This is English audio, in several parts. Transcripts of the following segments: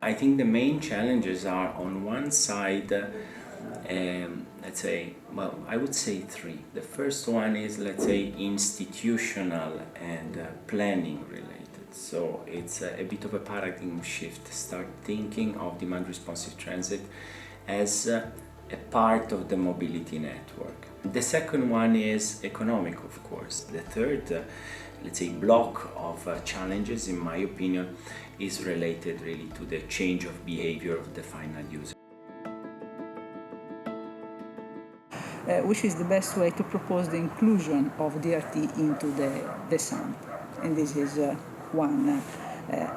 I think the main challenges are on one side, let's say, well, I would say three. The first one is, let's say, institutional and planning related. So it's a bit of a paradigm shift. Start thinking of demand responsive transit as a part of the mobility network. The second one is economic, of course. The third, let's say, block of challenges, in my opinion, is related really to the change of behavior of the final user. Which is the best way to propose the inclusion of DRT into the SAMP. And this is one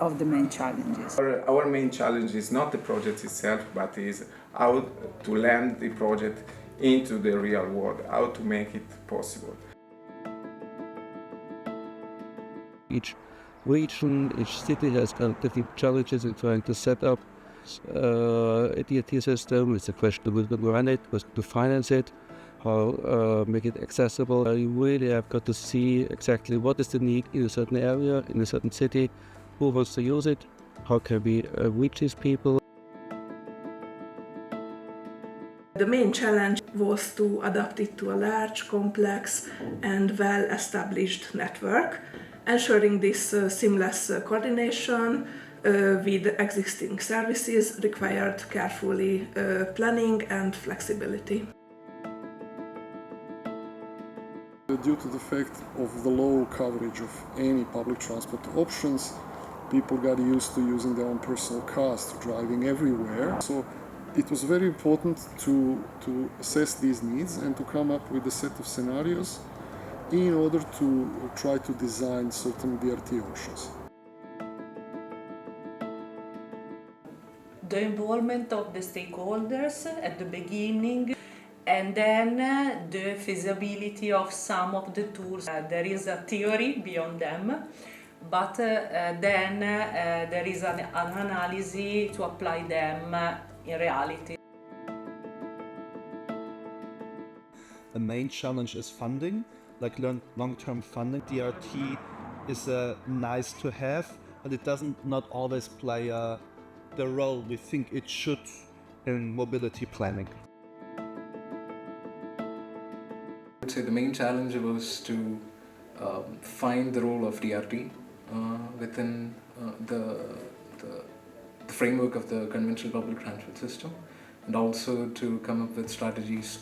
of the main challenges. Our main challenge is not the project itself, but is how to land the project into the real world, how to make it possible. Each region, each city has kind of different challenges in trying to set up a DRT system. It's a question of who's going to run it, who's going to finance it, how make it accessible. You really have got to see exactly what is the need in a certain area, in a certain city, who wants to use it, how can we reach these people. The main challenge was to adapt it to a large, complex and well-established network, ensuring this seamless coordination with existing services required carefully planning and flexibility. Due to the fact of the low coverage of any public transport options, people got used to using their own personal cars, to driving everywhere. So it was very important to assess these needs and to come up with a set of scenarios in order to try to design certain DRT options. The involvement of the stakeholders at the beginning, and then the feasibility of some of the tools. There is a theory beyond them, but then there is an analysis to apply them in reality. The main challenge is funding, like long-term funding. DRT is nice to have, but it doesn't not always play the role we think it should in mobility planning. I would say the main challenge was to find the role of DRT within the framework of the conventional public transport system, and also to come up with strategies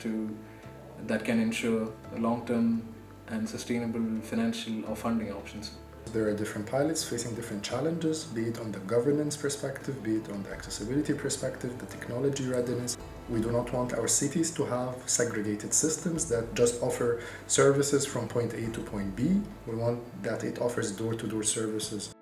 that can ensure long-term and sustainable financial or funding options. There are different pilots facing different challenges, be it on the governance perspective, be it on the accessibility perspective, the technology readiness. We do not want our cities to have segregated systems that just offer services from point A to point B. We want that it offers door-to-door services